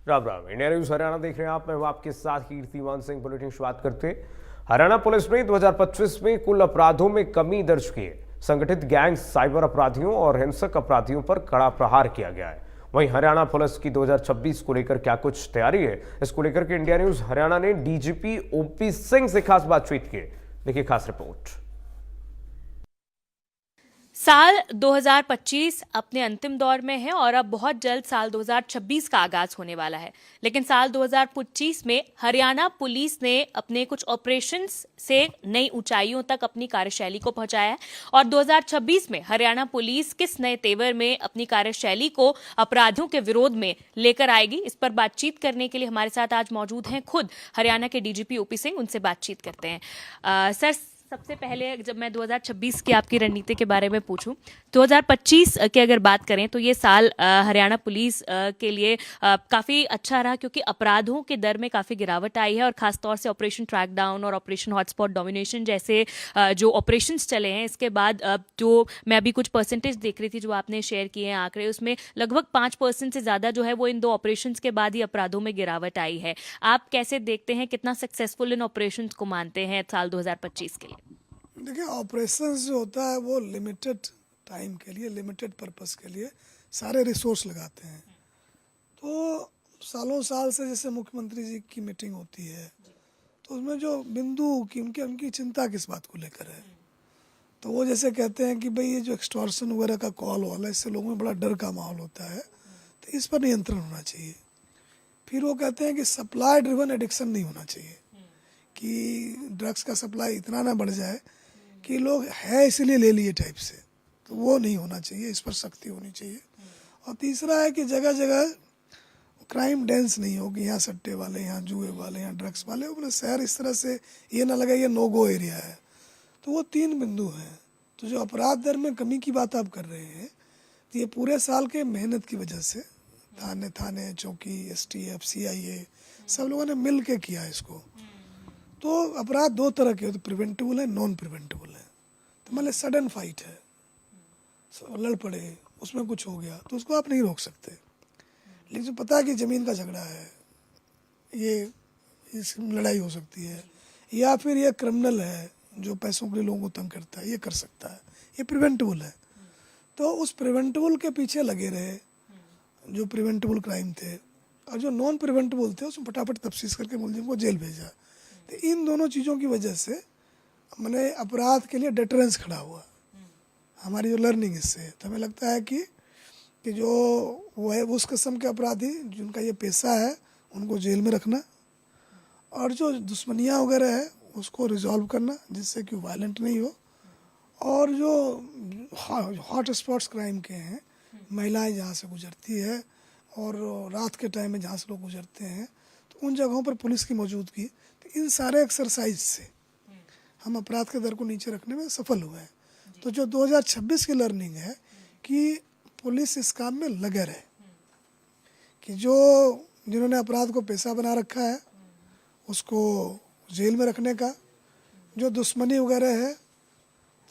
Ram Ram. India news Haryana देख रहे हैं आप। मैं हूं आपके साथ कीर्तिमान सिंह। बुलेटिन शुरुआत करते हैं। हरियाणा पुलिस ने 2025 में कुल अपराधों में कमी दर्ज की है। संगठित गैंग, साइबर अपराधियों और हिंसक अपराधियों पर कड़ा प्रहार किया गया है। वहीं हरियाणा पुलिस की 2026 को लेकर क्या कुछ तैयारी है, इसको लेकर के इंडिया न्यूज हरियाणा ने डीजीपी ओपी सिंह से खास बातचीत की। देखिए खास रिपोर्ट। साल 2025 अपने अंतिम दौर में है और अब बहुत जल्द साल 2026 का आगाज होने वाला है। लेकिन साल 2025 में हरियाणा पुलिस ने अपने कुछ ऑपरेशंस से नई ऊंचाइयों तक अपनी कार्यशैली को पहुंचाया है और 2026 में हरियाणा पुलिस किस नए तेवर में अपनी कार्यशैली को अपराधियों के विरोध में लेकर आएगी, इस पर बातचीत करने के लिए हमारे साथ आज मौजूद हैं खुद हरियाणा के डीजीपी ओपी सिंह। उनसे बातचीत करते हैं। सर, सबसे पहले जब मैं 2026 की आपकी रणनीति के बारे में पूछूं, 2025 की अगर बात करें तो ये साल हरियाणा पुलिस के लिए काफ़ी अच्छा रहा, क्योंकि अपराधों के दर में काफ़ी गिरावट आई है और खासतौर से ऑपरेशन ट्रैक डाउन और ऑपरेशन हॉटस्पॉट डोमिनेशन जैसे जो ऑपरेशंस चले हैं, इसके बाद जो मैं अभी कुछ परसेंटेज देख रही थी जो आपने शेयर किए हैं आंकड़े, उसमें लगभग 5% से ज़्यादा जो है वो इन दो ऑपरेशंस के बाद ही अपराधों में गिरावट आई है। आप कैसे देखते हैं, कितना सक्सेसफुल इन ऑपरेशंस को मानते हैं साल 2025 के लिए? देखिए, ऑपरेशंस जो होता है वो लिमिटेड टाइम के लिए, लिमिटेड पर्पस के लिए सारे रिसोर्स लगाते हैं। तो सालों साल से जैसे मुख्यमंत्री जी की मीटिंग होती है तो उसमें जो बिंदु की उनकी चिंता किस बात को लेकर है, तो वो जैसे कहते हैं कि भाई ये जो एक्सटॉर्शन वगैरह का कॉल वाला, इससे लोगों में बड़ा डर का माहौल होता है, तो इस पर नियंत्रण होना चाहिए। फिर वो कहते हैं कि सप्लाई ड्रिवन एडिक्शन नहीं होना चाहिए, कि ड्रग्स का सप्लाई इतना ना बढ़ जाए कि लोग है इसलिए ले लिए टाइप से, तो वो नहीं होना चाहिए, इस पर सख्ती होनी चाहिए। और तीसरा है कि जगह जगह क्राइम डेंस नहीं हो कि यहाँ सट्टे वाले, यहाँ जुए वाले, यहाँ ड्रग्स वाले, अपने शहर इस तरह से ये ना लगे ये नो गो एरिया है। तो वो 3 बिंदु हैं। तो जो अपराध दर में कमी की बात आप कर रहे हैं, तो ये पूरे साल के मेहनत की वजह से थाने चौकी, STF, CIA सब लोगों ने मिल के किया इसको। तो अपराध 2 तरह के होते, प्रिवेंटिबल है, नॉन प्रिवेंटिबल है। तो मान लें सडन फाइट है, लड़ पड़े, उसमें कुछ हो गया, तो उसको आप नहीं रोक सकते। लेकिन पता है कि ज़मीन का झगड़ा है, ये इस लड़ाई हो सकती है, या फिर ये क्रिमिनल है जो पैसों के लिए लोगों को तंग करता है, ये कर सकता है, ये प्रिवेंटिबल है। तो उस प्रिवेंटिबल के पीछे लगे रहे जो प्रिवेंटिबल क्राइम थे, और जो नॉन प्रिवेंटिबल थे उसमें फटाफट तफ्तीश करके मुलजिम को जेल भेजा। तो इन दोनों चीज़ों की वजह से मैंने अपराध के लिए डेटरेंस खड़ा हुआ, हमारी जो लर्निंग इससे। तो हमें लगता है कि जो वो है उस किस्म के अपराधी जिनका ये पेशा है उनको जेल में रखना, और जो दुश्मनियाँ वगैरह है उसको रिजॉल्व करना जिससे कि वायलेंट नहीं हो। और जो हॉट स्पॉट्स क्राइम के हैं, महिलाएं जहाँ से गुजरती है और रात के टाइम में जहाँ से लोग गुजरते हैं, तो उन जगहों पर पुलिस की मौजूदगी, तो इन सारे एक्सरसाइज से हम अपराध के दर को नीचे रखने में सफल हुए हैं। तो जो 2026 की लर्निंग है कि पुलिस इस काम में लगे रहे, कि जो जिन्होंने अपराध को पेशा बना रखा है उसको जेल में रखने का, जो दुश्मनी वगैरह है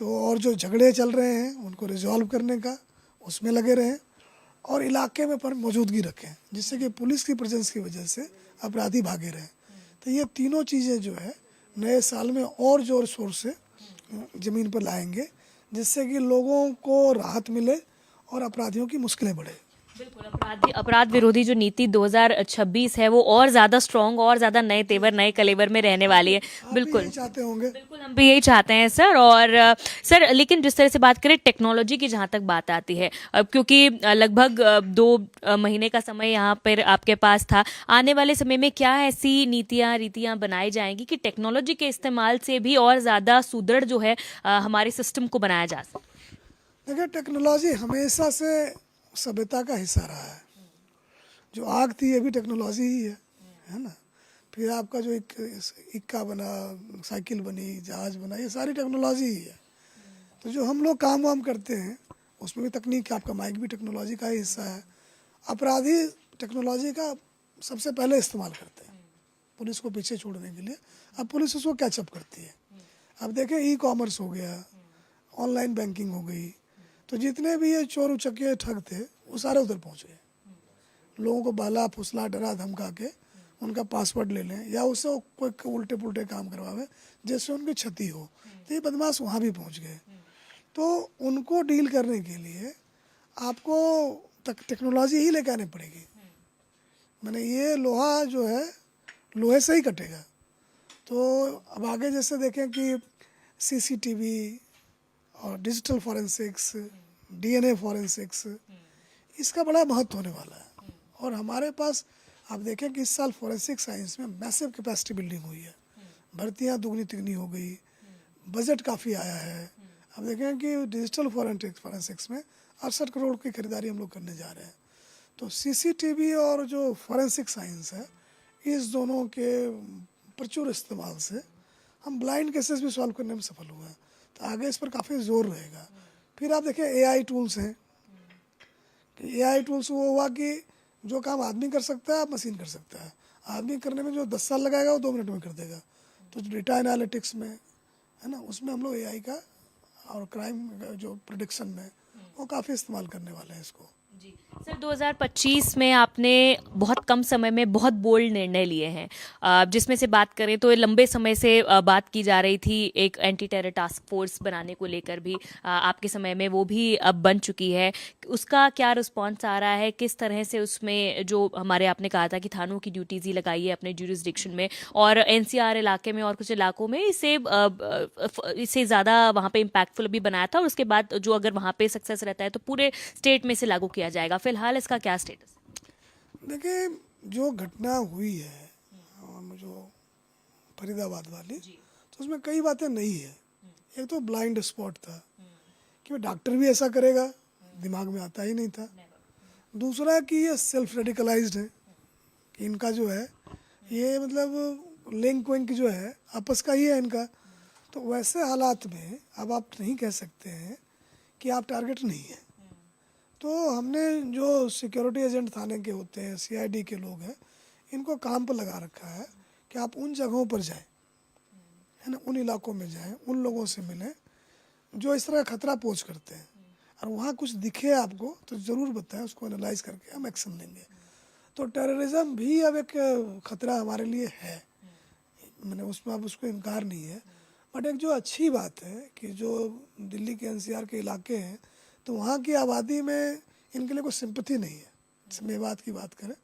तो और जो झगड़े चल रहे हैं उनको रिजॉल्व करने का, उसमें लगे रहें, और इलाके में पर मौजूदगी रखें जिससे कि पुलिस की प्रेजेंस की वजह से अपराधी भागे रहें। तो ये तीनों चीज़ें जो है नए साल में और जोर शोर से ज़मीन पर लाएंगे, जिससे कि लोगों को राहत मिले और अपराधियों की मुश्किलें बढ़े। बिल्कुल, अपराध विरोधी जो नीति 2026 है वो और ज़्यादा स्ट्रॉन्ग और ज़्यादा नए तेवर, नए कलेवर में रहने वाली है। बिल्कुल चाहते होंगे। बिल्कुल, हम भी यही चाहते हैं सर। और सर, लेकिन जिस तरह से बात करें टेक्नोलॉजी की, जहाँ तक बात आती है, अब क्योंकि लगभग 2 महीने का समय यहाँ पर आपके पास था, आने वाले समय में क्या ऐसी रीतियाँ बनाई जाएंगी कि टेक्नोलॉजी के इस्तेमाल से भी और ज़्यादा सुदृढ़ जो है हमारे सिस्टम को बनाया जा सके? देखिए, टेक्नोलॉजी हमेशा से सभ्यता का हिस्सा रहा है। जो आग थी ये भी टेक्नोलॉजी ही है ना। फिर आपका जो एक इक्का बना, साइकिल बनी, जहाज बना, ये सारी टेक्नोलॉजी ही है। तो जो हम लोग काम वाम करते हैं उसमें भी तकनीक, आपका माइक भी टेक्नोलॉजी का ही हिस्सा है। अपराधी टेक्नोलॉजी का सबसे पहले इस्तेमाल करते हैं पुलिस को पीछे छोड़ने के लिए। अब पुलिस उसको कैचअप करती है। अब देखें, ई-कॉमर्स हो गया, ऑनलाइन बैंकिंग हो गई, तो जितने भी ये चोर उचक्के ठग थे वो सारे उधर पहुंच गए। लोगों को बहला फुसला डरा धमका के उनका पासवर्ड ले लें या उससे वो कोई उल्टे पुल्टे काम करवावे जिससे उनकी क्षति हो। तो ये बदमाश वहाँ भी पहुँच गए। तो उनको डील करने के लिए आपको टेक्नोलॉजी ही लेकर आनी पड़ेगी। मैंने ये लोहा जो है लोहे से ही कटेगा। तो अब आगे जैसे देखें कि सीसीटीवी और डिजिटल फॉरेंसिक्स, डीएनए फॉरेंसिक्स, इसका बड़ा महत्व होने वाला है। और हमारे पास आप देखें कि इस साल फॉरेंसिक साइंस में मैसिव कैपेसिटी बिल्डिंग हुई है, भर्तियाँ दुगनी तिगनी हो गई, बजट काफ़ी आया है। अब देखें कि डिजिटल फॉरेंसिक्स में 68 करोड़ की खरीदारी हम लोग करने जा रहे हैं। तो सीसीटीवी और जो फॉरेंसिक साइंस है, इस दोनों के प्रचुर इस्तेमाल से हम ब्लाइंड केसेस भी सॉल्व करने में सफल हुए हैं। तो आगे इस पर काफ़ी जोर रहेगा। फिर आप देखें एआई टूल्स हैं कि एआई टूल्स वो हुआ कि जो काम आदमी कर सकता है आप मशीन कर सकता है। आदमी करने में जो 10 साल लगाएगा वो 2 मिनट में कर देगा। तो डेटा एनालिटिक्स में है ना, उसमें हम लोग एआई का और क्राइम जो प्रिडिक्शन में वो काफ़ी इस्तेमाल करने वाले हैं इसको। जी सर, 2025 में आपने बहुत कम समय में बहुत बोल्ड निर्णय लिए हैं, जिसमें से बात करें तो ये लंबे समय से बात की जा रही थी एक एंटी टेरर टास्क फोर्स बनाने को लेकर भी, आपके समय में वो भी अब बन चुकी है। उसका क्या रिस्पांस आ रहा है, किस तरह से उसमें जो हमारे आपने कहा था कि थानों की ड्यूटीज़ ही लगाई है अपने ज्यूरिसडिक्शन में, और एनसीआर इलाके में और कुछ इलाकों में इसे ज़्यादा वहाँ पे इम्पैक्टफुल भी बनाया था, और उसके बाद जो अगर वहाँ पे सक्सेस रहता है तो पूरे स्टेट में इसे लागू किया जाएगा। फिलहाल इसका क्या स्टेटस? देखिए, जो घटना हुई है जो फरीदाबाद वाली, तो उसमें कई बातें नहीं है। एक तो ब्लाइंड स्पॉट था कि डॉक्टर भी ऐसा करेगा, दिमाग में आता ही नहीं था। दूसरा कि ये सेल्फ रेडिकलाइज्ड है कि इनका जो है ये मतलब लिंक विंक जो है आपस का ही है इनका। तो वैसे हालात में अब आप नहीं कह सकते हैं कि आप टारगेट नहीं है। तो हमने जो सिक्योरिटी एजेंट थाने के होते हैं, सीआईडी के लोग हैं, इनको काम पर लगा रखा है कि आप उन जगहों पर जाएं, है ना, उन इलाकों में जाएं, उन लोगों से मिलें जो इस तरह का खतरा पोज करते हैं, और वहाँ कुछ दिखे आपको तो ज़रूर बताएं, उसको एनालाइज करके हम एक्शन लेंगे। तो टेररिज्म भी अब एक खतरा हमारे लिए है, मैंने उसमें अब उसको इनकार नहीं है। बट एक जो अच्छी बात है कि जो दिल्ली के एनसीआर के इलाके हैं, तो वहाँ की आबादी में इनके लिए कोई सिंपैथी नहीं है। जैसे मेवात की बात करें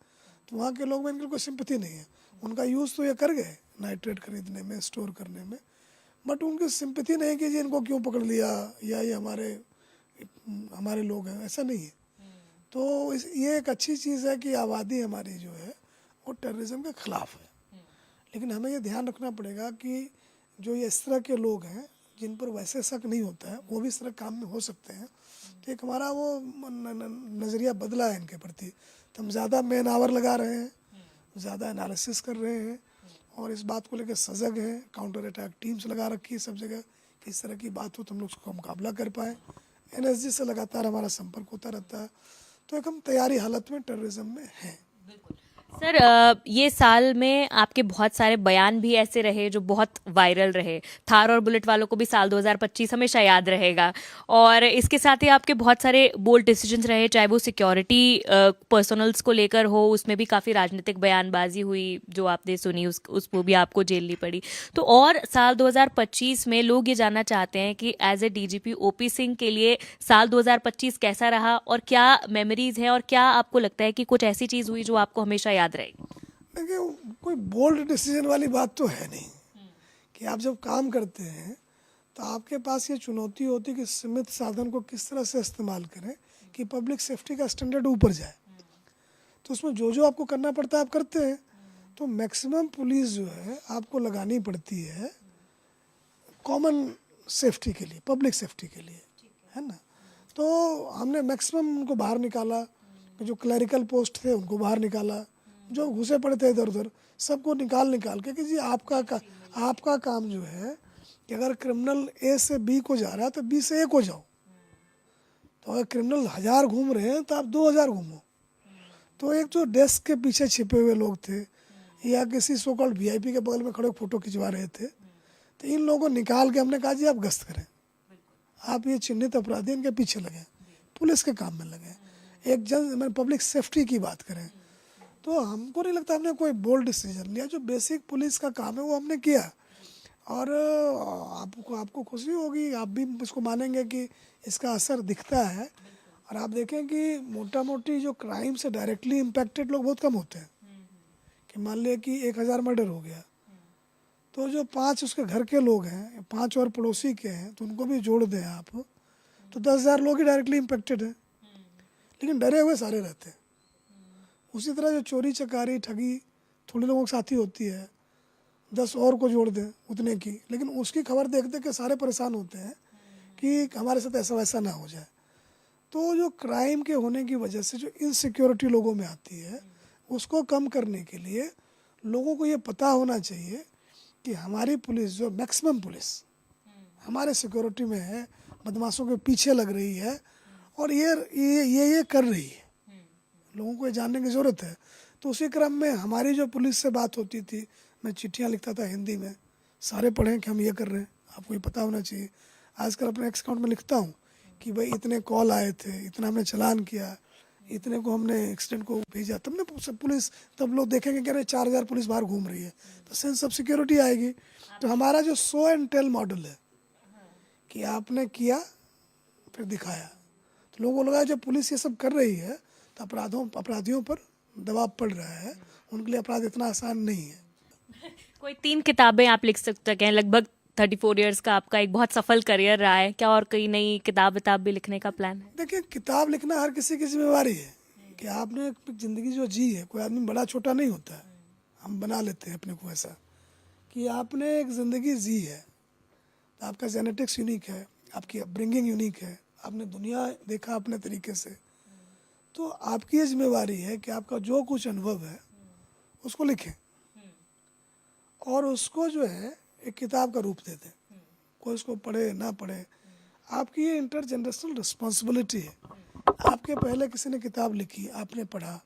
तो वहाँ के लोग में इनके लिए कोई सिंपैथी नहीं है। उनका यूज़ तो ये कर गए नाइट्रेट खरीदने में, स्टोर करने में, बट उनकी सिंपैथी नहीं कि जी इनको क्यों पकड़ लिया या ये हमारे लोग हैं, ऐसा नहीं है। तो ये एक अच्छी चीज़ है कि आबादी हमारी जो है वो टेररिज्म के ख़िलाफ़ है। लेकिन हमें ये ध्यान रखना पड़ेगा कि जो ये इस तरह के लोग हैं जिन पर वैसे शक नहीं होता है, वो भी इस तरह काम में हो सकते हैं। तो एक हमारा वो नज़रिया बदला है इनके प्रति। तो हम ज़्यादा मैन आवर लगा रहे हैं, ज़्यादा एनालिसिस कर रहे हैं, और इस बात को लेकर सजग हैं। काउंटर अटैक टीम्स लगा रखी है सब जगह कि इस तरह की बात हो तो हम लोग उसका मुकाबला कर पाएँ। एनएसजी से लगातार हमारा संपर्क होता रहता है। तो एक हम तैयारी हालत में टेररिज्म में हैं। सर, ये साल में आपके बहुत सारे बयान भी ऐसे रहे जो बहुत वायरल रहे। थार और बुलेट वालों को भी साल 2025 हमेशा याद रहेगा, और इसके साथ ही आपके बहुत सारे बोल्ड डिसीजंस रहे, चाहे वो सिक्योरिटी पर्सनल्स को लेकर हो, उसमें भी काफ़ी राजनीतिक बयानबाजी हुई जो आपने सुनी, उसको भी आपको झेलनी पड़ी। तो और साल 2025 में लोग ये जानना चाहते हैं कि as a DGP OP Singh के लिए साल 2025 कैसा रहा, और क्या मेमोरीज हैं, और क्या आपको लगता है कि कुछ ऐसी चीज़ हुई जो आपको हमेशा याद रहेगी? देखिए, कोई बोल्ड डिसीजन वाली बात तो है नहीं कि आप जब काम करते हैं तो आपके पास ये चुनौती होती है कि सीमित साधन को किस तरह से इस्तेमाल करें कि पब्लिक सेफ्टी का स्टैंडर्ड ऊपर जाए। तो उसमें जो आपको करना पड़ता है आप करते हैं। तो मैक्सिमम पुलिस जो है आपको लगानी पड़ती है कॉमन सेफ्टी के लिए, पब्लिक सेफ्टी के लिए, है ना। तो हमने मैक्सिमम उनको बाहर निकाला, जो क्लरिकल पोस्ट थे उनको बाहर निकाला, जो घुसे पड़े थे इधर उधर सबको निकाल के कि जी आपका काम जो है कि अगर क्रिमिनल ए से बी को जा रहा है तो बी से ए को जाओ। तो अगर क्रिमिनल 1000 घूम रहे हैं तो आप 2000 घूमो। तो एक जो डेस्क के पीछे छिपे हुए लोग थे या किसी सो कॉल्ड वीआईपी के बगल में खड़े फोटो खिंचवा रहे थे, तो इन लोगों को निकाल के हमने कहा जी आप गश्त करें, आप ये चिन्हित अपराधी इनके पीछे लगें, पुलिस के काम में लगें, एक पब्लिक सेफ्टी की बात करें। तो हमको नहीं लगता हमने कोई बोल्ड डिसीजन लिया। जो बेसिक पुलिस का काम है वो हमने किया। और आपको खुशी होगी, आप भी इसको मानेंगे कि इसका असर दिखता है। और आप देखें कि मोटा मोटी जो क्राइम से डायरेक्टली इम्पैक्टेड लोग बहुत कम होते हैं। कि मान लिया कि 1000 मर्डर हो गया, तो जो 5 उसके घर के लोग हैं, 5 और पड़ोसी के हैं, तो उनको भी जोड़ दें आप, तो 10,000 लोग ही डायरेक्टली इम्पैक्टेड हैं। लेकिन डरे हुए सारे रहते हैं। उसी तरह जो चोरी चकारी ठगी थोड़े लोगों के साथ ही होती है, 10 और को जोड़ दें उतने की, लेकिन उसकी खबर देख देख के सारे परेशान होते हैं कि हमारे साथ ऐसा वैसा ना हो जाए। तो जो क्राइम के होने की वजह से जो इनसिक्योरिटी लोगों में आती है, उसको कम करने के लिए लोगों को ये पता होना चाहिए कि हमारी पुलिस जो मैक्सिमम पुलिस हमारे सिक्योरिटी में है, बदमाशों के पीछे लग रही है और ये कर रही है। लोगों को ये जानने की ज़रूरत है। तो उसी क्रम में हमारी जो पुलिस से बात होती थी, मैं चिट्ठियाँ लिखता था हिंदी में, सारे पढ़ें कि हम ये कर रहे हैं, आपको ये पता होना चाहिए। आजकल अपने एक्स अकाउंट में लिखता हूँ कि भाई इतने कॉल आए थे, इतना हमने चालान किया, इतने को हमने एक्सीडेंट को भेजा, तब ने पुलिस, तब लोग देखेंगे कि अरे 4000 पुलिस बाहर घूम रही है, तो सेंस ऑफ सिक्योरिटी आएगी। तो हमारा जो शो एंड टेल मॉडल है कि आपने किया फिर दिखाया, तो लोगों को लगा जब पुलिस ये सब कर रही है तो अपराधियों पर दबाव पड़ रहा है, उनके लिए अपराध इतना आसान नहीं है। कोई 3 किताबें आप लिख सकते हैं। लगभग 34 इयर्स का आपका एक बहुत सफल करियर रहा है, क्या और कोई नई किताब भी लिखने का प्लान है? देखिए, किताब लिखना हर किसी की जिम्मेवारी है कि आपने एक जिंदगी जो जी है, कोई आदमी बड़ा छोटा नहीं होता है, हम बना लेते हैं अपने को ऐसा कि आपने एक ज़िंदगी जी है, तो आपका जेनेटिक्स यूनिक है, आपकी अपब्रिंगिंग यूनिक है, आपने दुनिया देखा अपने तरीके से, तो आपकी ये जिम्मेवारी है कि आपका जो कुछ अनुभव है उसको लिखें और उसको जो है एक किताब का रूप दे दें। कोई उसको पढ़े ना पढ़े, आपकी ये इंटरजेनरेशनल रिस्पॉन्सिबिलिटी है। आपके पहले किसी ने किताब लिखी, आपने पढ़ा,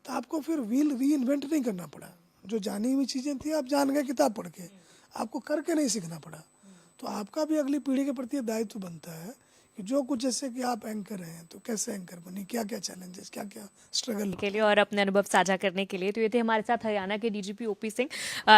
तो आपको फिर व्हील रीइन्वेंट नहीं करना पड़ा। जो जानी हुई चीज़ें थी आप जान गए किताब पढ़ के, आपको करके नहीं सीखना पड़ा। तो आपका भी अगली पीढ़ी के प्रति दायित्व बनता है कि जो कुछ, जैसे कि आप एंकर हैं तो कैसे एंकर बनी, क्या क्या चैलेंजेस, क्या क्या स्ट्रगल के लिए और अपने अनुभव साझा करने के लिए। तो ये थे हमारे साथ हरियाणा के डीजीपी ओपी सिंह,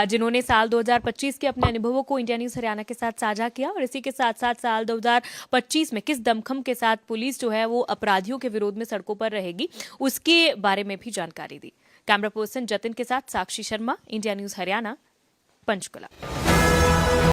जिन्होंने साल 2025 के अपने अनुभवों को इंडिया न्यूज़ हरियाणा के साथ साझा किया और इसी के साथ साथ साल 2025 में किस दमखम के साथ पुलिस जो है वो अपराधियों के विरोध में सड़कों पर रहेगी, उसके बारे में भी जानकारी दी। कैमरा पर्सन जतिन के साथ साक्षी शर्मा, इंडिया न्यूज़ हरियाणा, पंचकुला।